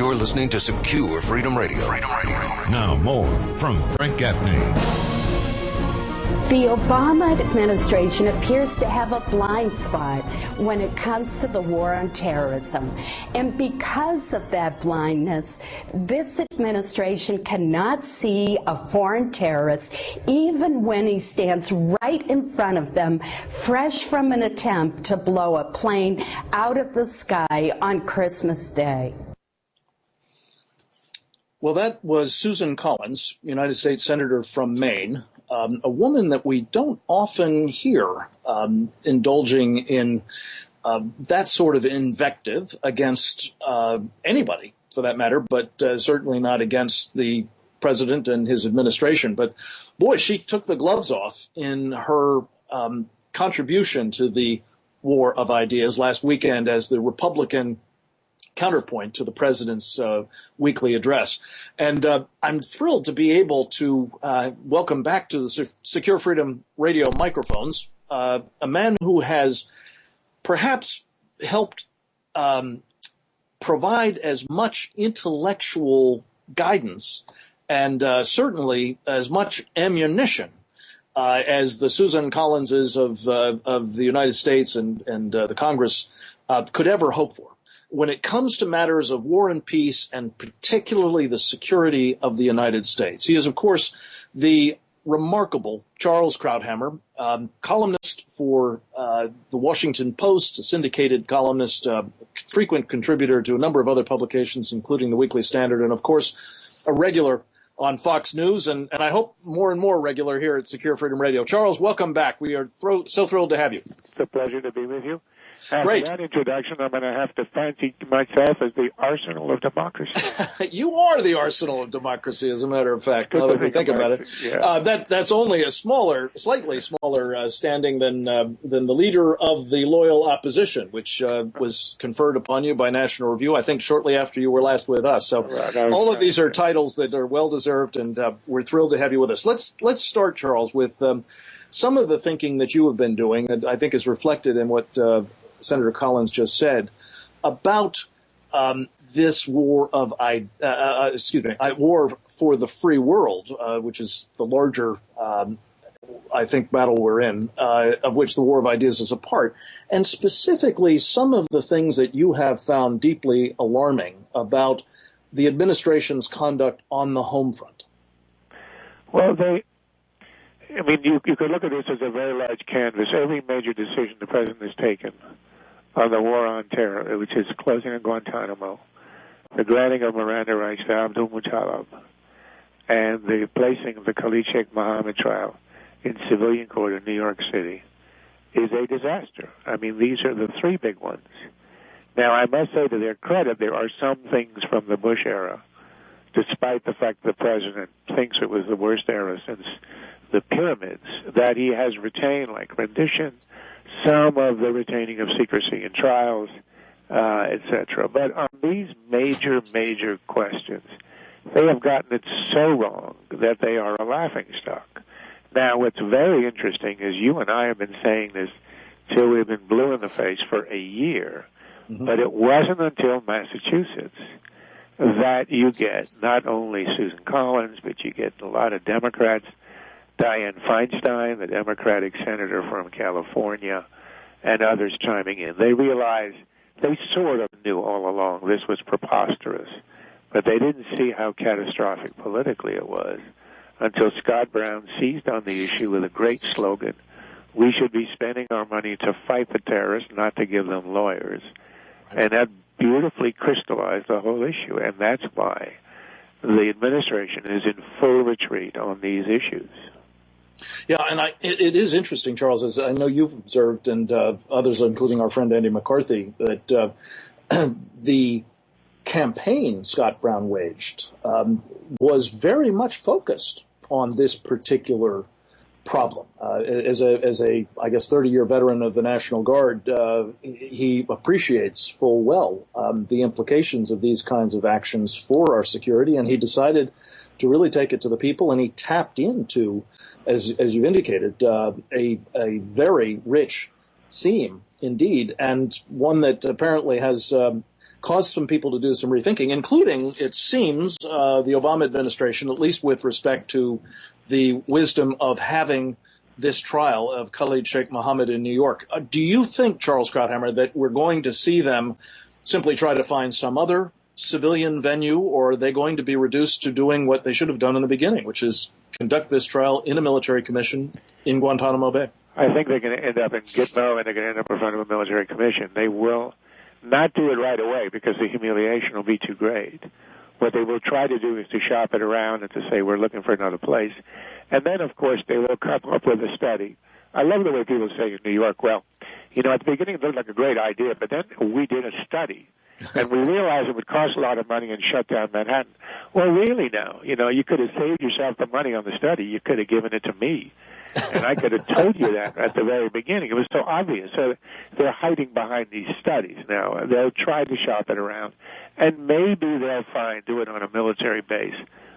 You're listening to Secure Freedom Radio. Now more from Frank Gaffney. The Obama administration appears to have a blind spot when it comes to the war on terrorism. And because of that blindness, this administration cannot see a foreign terrorist even when he stands right in front of them, fresh from an attempt to blow a plane out of the sky on Christmas Day. Well, that was Susan Collins, United States Senator from Maine, a woman that we don't often hear indulging in that sort of invective against anybody, for that matter, but certainly not against the president and his administration. But, boy, she took the gloves off in her contribution to the war of ideas last weekend as the Republican counterpoint to the president's weekly address. And I'm thrilled to be able to welcome back to the Secure Freedom Radio microphones a man who has perhaps helped provide as much intellectual guidance and certainly as much ammunition as the Susan Collinses of the United States and the Congress could ever hope for when it comes to matters of war and peace, and particularly the security of the United States. He is, of course, the remarkable Charles Krauthammer, columnist for the Washington Post, a syndicated columnist, frequent contributor to a number of other publications, including the Weekly Standard, and, of course, a regular on Fox News, and I hope more and more regular here at Secure Freedom Radio. Charles, welcome back. We are so thrilled to have you. It's a pleasure to be with you. After Great. that introduction, I'm going to have to fancy myself as the arsenal of democracy. You are the arsenal of democracy, as a matter of fact. Now that we think about it, yeah. That's only a slightly smaller standing than the leader of the loyal opposition, which was conferred upon you by National Review, I think, shortly after you were last with us. So all of these are titles that are well deserved, and we're thrilled to have you with us. Let's start, Charles, with some of the thinking that you have been doing, and I think is reflected in what Senator Collins just said about this war of war for the free world, which is the larger, I think, battle we're in, of which the war of ideas is a part, and specifically some of the things that you have found deeply alarming about the administration's conduct on the home front. Well, you could look at this as a very large canvas. Every major decision the president has taken on the war on terror, which is closing of Guantanamo, the granting of Miranda rights to Abdul Muttalib, and the placing of the Khalid Sheikh Mohammed trial in civilian court in New York City, is a disaster. I mean, these are the three big ones. Now, I must say to their credit, there are some things from the Bush era, despite the fact the president thinks it was the worst era since the pyramids, that he has retained, like rendition, some of the retaining of secrecy in trials, etc. But on these major questions, they have gotten it so wrong that they are a laughingstock. Now, what's very interesting is you and I have been saying this till we've been blue in the face for a year, but it wasn't until Massachusetts that you get not only Susan Collins, but you get a lot of Democrats, Dianne Feinstein, the Democratic senator from California, and others chiming in. They realized they sort of knew all along this was preposterous, but they didn't see how catastrophic politically it was until Scott Brown seized on the issue with a great slogan: we should be spending our money to fight the terrorists, not to give them lawyers. And that beautifully crystallized the whole issue, and that's why the administration is in full retreat on these issues. Yeah, and it is interesting, Charles, as I know you've observed, and others, including our friend Andy McCarthy, that the campaign Scott Brown waged was very much focused on this particular problem. As a I guess 30-year veteran of the National Guard, he appreciates full well the implications of these kinds of actions for our security, and he decided to really take it to the people, and he tapped into, as you indicated, a very rich seam indeed, and one that apparently has caused some people to do some rethinking, including, it seems, the Obama administration, at least with respect to the wisdom of having this trial of Khalid Sheikh Mohammed in New York. Do you think, Charles Krauthammer, that we're going to see them simply try to find some other civilian venue, or are they going to be reduced to doing what they should have done in the beginning, which is conduct this trial in a military commission in Guantanamo Bay? I think they're going to end up in Gitmo, and they're going to end up in front of a military commission. They will not do it right away because the humiliation will be too great. What they will try to do is to shop it around and to say, we're looking for another place. And then, of course, they will come up with a study. I love the way people say in New York, well, you know, at the beginning it looked like a great idea, but then we did a study, and we realized it would cost a lot of money and shut down Manhattan. Well, really now, you know, you could have saved yourself the money on the study. You could have given it to me, and I could have told you that at the very beginning. It was so obvious. So they're hiding behind these studies now. They'll try to shop it around, and maybe they'll do it on a military base.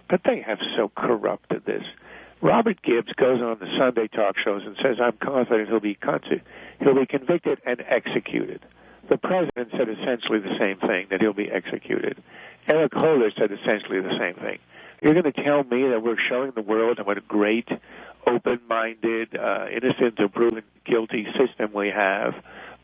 But they have so corrupted this. Robert Gibbs goes on the Sunday talk shows and says, I'm confident he'll be convicted and executed. The president said essentially the same thing, that he'll be executed. Eric Holder said essentially the same thing. You're going to tell me that we're showing the world what a great, open-minded, innocent or proven guilty system we have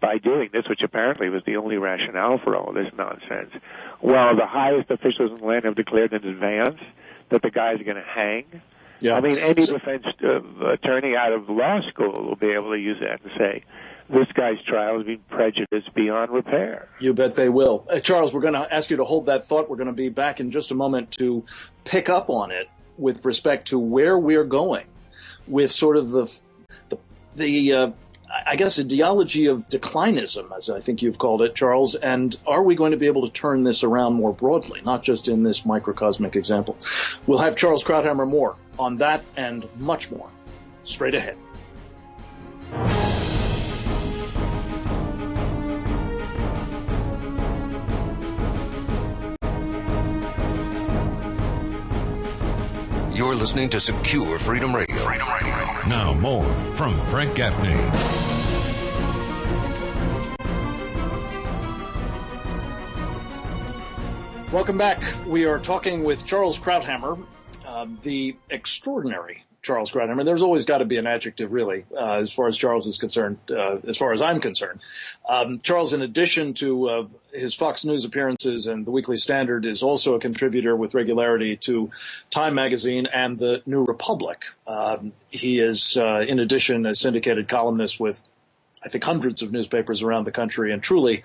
by doing this, which apparently was the only rationale for all this nonsense, while the highest officials in the land have declared in advance that the guy's going to hang? Yeah. I mean, any defense attorney out of law school will be able to use that and say, this guy's trial has been prejudiced beyond repair. You bet they will. Charles, we're going to ask you to hold that thought. We're going to be back in just a moment to pick up on it with respect to where we're going with sort of the I guess, ideology of declinism, as I think you've called it, Charles, and are we going to be able to turn this around more broadly, not just in this microcosmic example? We'll have Charles Krauthammer more on that and much more straight ahead. You're listening to Secure Freedom Radio. Freedom Radio. Now more from Frank Gaffney. Welcome back. We are talking with Charles Krauthammer, the extraordinary Charles Krauthammer. There's always got to be an adjective, really, as far as Charles is concerned, as far as I'm concerned. Charles, in addition to his Fox News appearances and the Weekly Standard, is also a contributor with regularity to Time Magazine and the New Republic. He is, in addition, a syndicated columnist with, I think, hundreds of newspapers around the country, and truly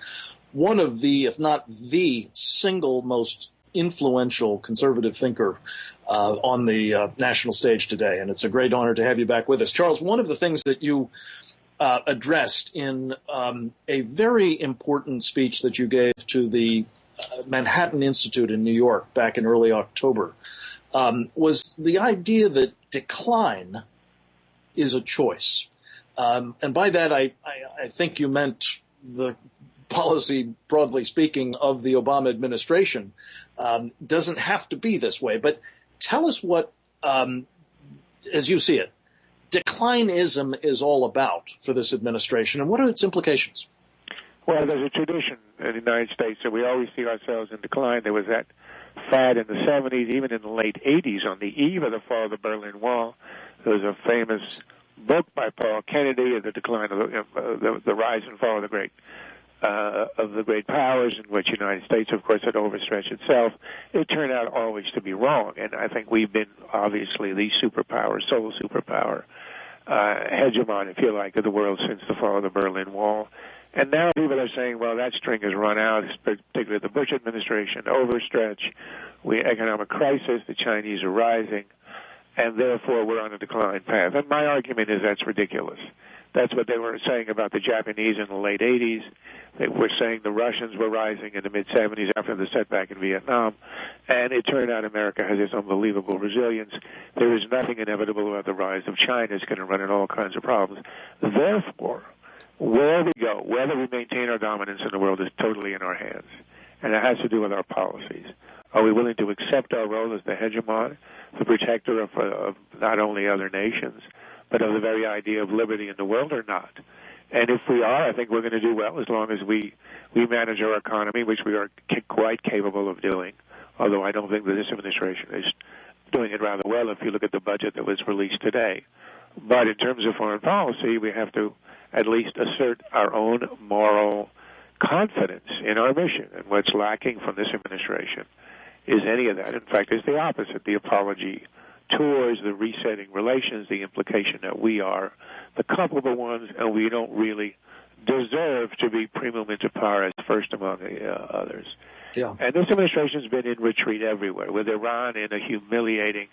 one of the, if not the single most influential conservative thinker on the national stage today. And it's a great honor to have you back with us. Charles, one of the things that you addressed in a very important speech that you gave to the Manhattan Institute in New York back in early October was the idea that decline is a choice. And by that, I think you meant the policy, broadly speaking, of the Obama administration doesn't have to be this way. But tell us what, as you see it, declinism is all about for this administration, and what are its implications? Well, there's a tradition in the United States that we always see ourselves in decline. There was that fad in the 70s, even in the late 80s, on the eve of the fall of the Berlin Wall. There was a famous book by Paul Kennedy, The Decline of the Rise and Fall of the Great powers, in which the United States, of course, had overstretched itself. It turned out always to be wrong, and I think we've been obviously the superpower, sole superpower, hegemon, if you like, of the world since the fall of the Berlin Wall. And now people are saying, well, that string has run out, particularly the Bush administration, overstretch, economic crisis, the Chinese are rising, and therefore we're on a decline path. And my argument is that's ridiculous. That's what they were saying about the Japanese in the late 80s. They were saying the Russians were rising in the mid-70s after the setback in Vietnam. And it turned out America has this unbelievable resilience. There is nothing inevitable about the rise of China. It's going to run into all kinds of problems. Therefore, where we go, whether we maintain our dominance in the world, is totally in our hands. And it has to do with our policies. Are we willing to accept our role as the hegemon, the protector of not only other nations, but of the very idea of liberty in the world, or not? And if we are, I think we're going to do well as long as we manage our economy, which we are quite capable of doing, although I don't think that this administration is doing it rather well if you look at the budget that was released today. But in terms of foreign policy, we have to at least assert our own moral confidence in our mission. And what's lacking from this administration is any of that. In fact, it's the opposite, the apology towards the resetting relations, the implication that we are the culpable ones and we don't really deserve to be primum inter pares, first among others. Yeah. And this administration's been in retreat everywhere, with Iran in a humiliating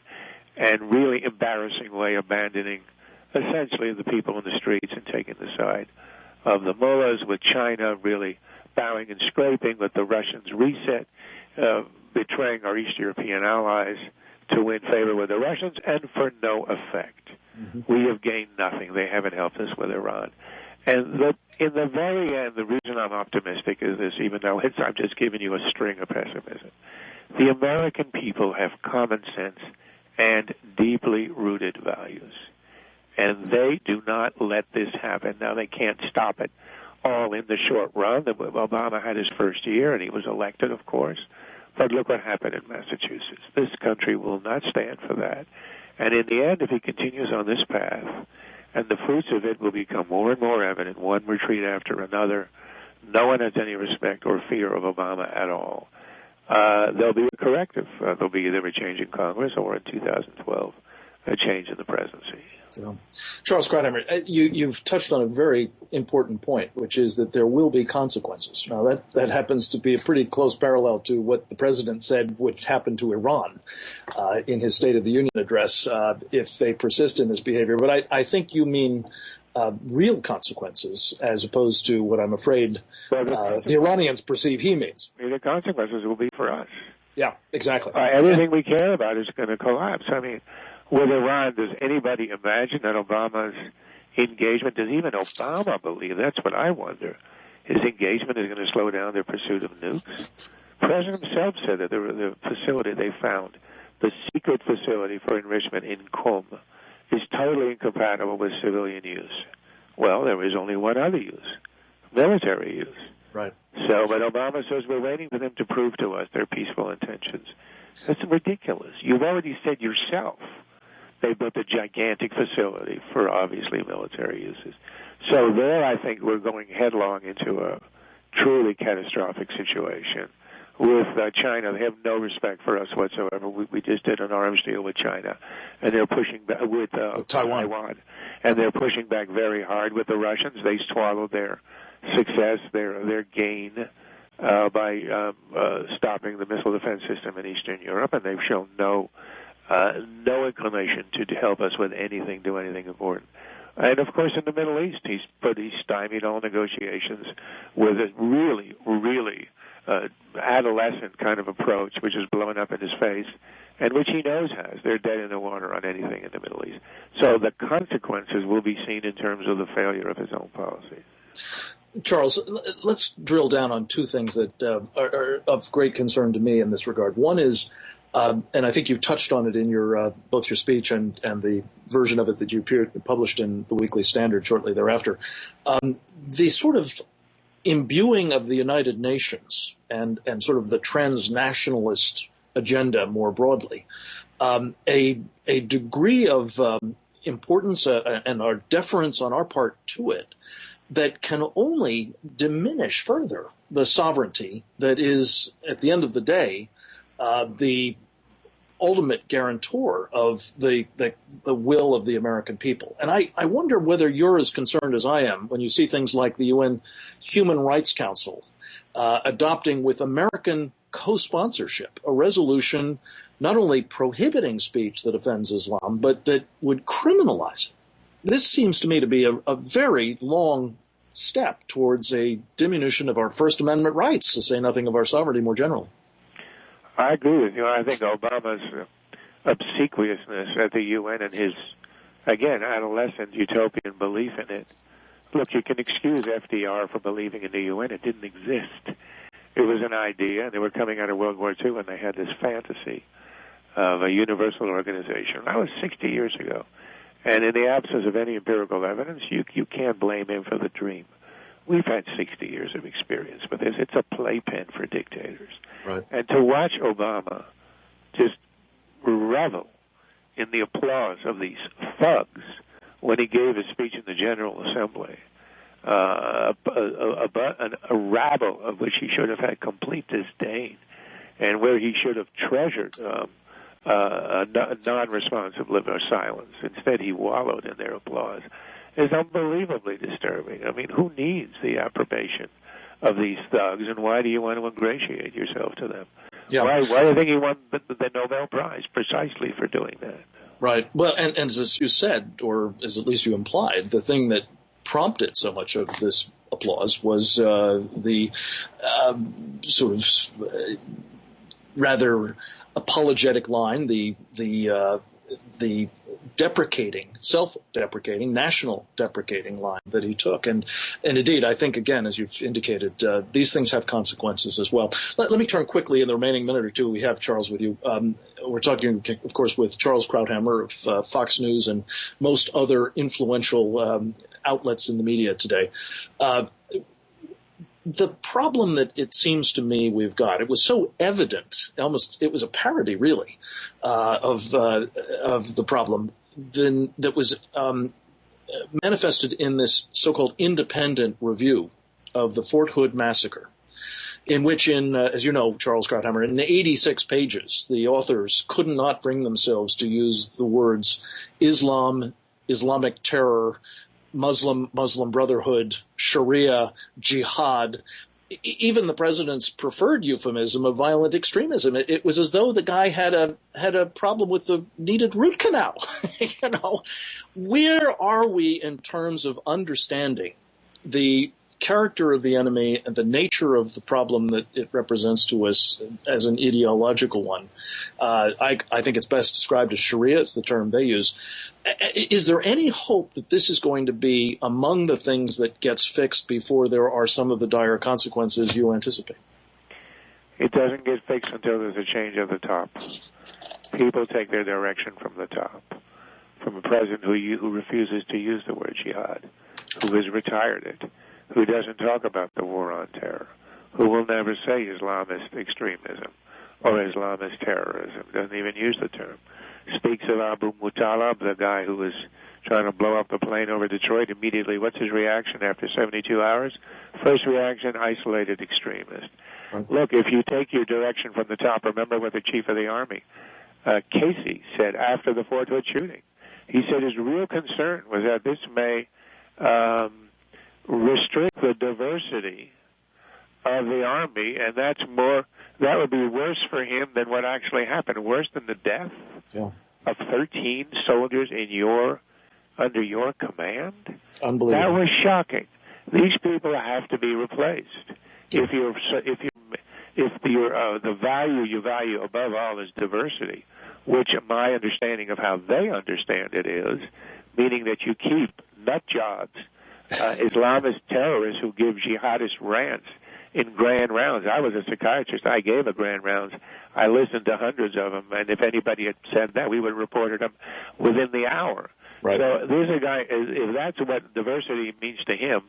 and really embarrassing way abandoning essentially the people in the streets and taking the side of the mullahs, with China really bowing and scraping, with the Russians reset, betraying our East European allies to win favor with the Russians, and for no effect. Mm-hmm. We have gained nothing. They haven't helped us with Iran. And in the very end, the reason I'm optimistic is this, even though I'm just giving you a string of pessimism. The American people have common sense and deeply rooted values. And they do not let this happen. Now, they can't stop it all in the short run. Obama had his first year, and he was elected, of course. But look what happened in Massachusetts. This country will not stand for that. And in the end, if he continues on this path, and the fruits of it will become more and more evident, one retreat after another, no one has any respect or fear of Obama at all. There'll be a corrective. There'll be either a change in Congress or in 2012, a change in the presidency. Yeah. Charles Krauthammer, you've touched on a very important point, which is that there will be consequences. Now, that happens to be a pretty close parallel to what the president said would happen to Iran in his State of the Union address if they persist in this behavior. But I think you mean real consequences as opposed to what I'm afraid the Iranians perceive he means. The consequences will be for us. Yeah, exactly. Everything we care about is going to collapse. I mean, with Iran, does anybody imagine that Obama's engagement, does even Obama believe, that's what I wonder, his engagement is going to slow down their pursuit of nukes? The president himself said that the facility they found, the secret facility for enrichment in Qom, is totally incompatible with civilian use. Well, there is only one other use, military use. Right. So, but Obama says we're waiting for them to prove to us their peaceful intentions. That's ridiculous. You've already said yourself they built a gigantic facility for obviously military uses. So there, I think we're going headlong into a truly catastrophic situation with China. They have no respect for us whatsoever. We just did an arms deal with China, and they're pushing back with Taiwan, and they're pushing back very hard with the Russians. They swallowed their success, their gain by stopping the missile defense system in Eastern Europe, and they've shown no inclination to help us with anything, do anything important. And, of course, in the Middle East, he's stymied all negotiations with a really, really adolescent kind of approach, which is blowing up in his face, and which he knows has. They're dead in the water on anything in the Middle East. So the consequences will be seen in terms of the failure of his own policy. Charles, let's drill down on two things that are of great concern to me in this regard. One is, and I think you've touched on it in your both your speech and the version of it that you published in the Weekly Standard shortly thereafter, the sort of imbuing of the United Nations and sort of the transnationalist agenda more broadly, a degree of importance and our deference on our part to it that can only diminish further the sovereignty that is, at the end of the day, the ultimate guarantor of the will of the American people. And I wonder whether you're as concerned as I am when you see things like the UN Human Rights Council adopting with American co-sponsorship a resolution not only prohibiting speech that offends Islam, but that would criminalize it. This seems to me to be a very long step towards a diminution of our First Amendment rights, to say nothing of our sovereignty more generally. I agree with you. I think Obama's obsequiousness at the UN and his, again, adolescent utopian belief in it. Look, you can excuse FDR for believing in the UN. It didn't exist. It was an idea. They were coming out of World War II, and they had this fantasy of a universal organization. That was 60 years ago. And in the absence of any empirical evidence, you can't blame him for the dream. We've had 60 years of experience with this. It's a playpen for dictators. Right. And to watch Obama just revel in the applause of these thugs when he gave his speech in the General Assembly, a rabble of which he should have had complete disdain, and where he should have treasured a non-responsive liver silence. Instead, he wallowed in their applause. Is unbelievably disturbing. I mean, who needs the approbation of these thugs, and why do you want to ingratiate yourself to them? Yeah. Why do you think he won the Nobel Prize? Precisely for doing that. Right. Well, and as you said, or as at least you implied, the thing that prompted so much of this applause was the sort of rather apologetic line, the deprecating, self-deprecating, national deprecating line that he took. And indeed, I think, again, as you've indicated, these things have consequences as well. Let me turn quickly in the remaining minute or two we have, Charles, with you. We're talking, of course, with Charles Krauthammer of Fox News and most other influential outlets in the media today. The problem that it seems to me we've got, it was so evident, almost it was a parody, really, of the problem that was manifested in this so-called independent review of the Fort Hood massacre, in which, as you know, Charles Krauthammer, in 86 pages, the authors could not bring themselves to use the words Islam, Islamic terror, Muslim Brotherhood, Sharia, jihad, even the president's preferred euphemism of violent extremism. It was as though the guy had a problem with the needed root canal. You know, where are we in terms of understanding the character of the enemy and the nature of the problem that it represents to us as an ideological one? I think it's best described as Sharia. It's the term they use. Is there any hope that this is going to be among the things that gets fixed before there are some of the dire consequences you anticipate? It doesn't get fixed until there's a change at the top. People take their direction from the top, from a president who refuses to use the word jihad, who has retired it, who doesn't talk about the war on terror, who will never say Islamist extremism or Islamist terrorism, doesn't even use the term. Speaks of Abu Muttalib, the guy who was trying to blow up the plane over Detroit. Immediately, what's his reaction after 72 hours? First reaction, isolated extremist. Right. Look, if you take your direction from the top, remember what the chief of the army, Casey, said after the Fort Hood shooting. He said his real concern was that this may restrict the diversity of the army, and that would be worse for him than what actually happened, worse than the death of 13 soldiers under your command. Unbelievable. That was shocking. These people have to be replaced. If the value you value above all is diversity, which my understanding of how they understand it is, meaning that you keep nut jobs, Islamist terrorists who give jihadist rants in grand rounds. I was a psychiatrist. I gave a grand rounds. I listened to hundreds of them, and if anybody had said that, we would have reported them within the hour. Right. So there's a guy, if that's what diversity means to him,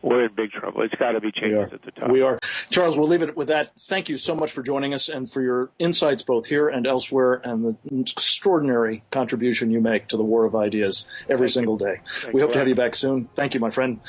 we're in big trouble. It's got to be changed at the top. We are. Charles, we'll leave it with that. Thank you so much for joining us and for your insights both here and elsewhere, and the extraordinary contribution you make to the war of ideas every single day. We hope to have you back soon. Thank you, my friend.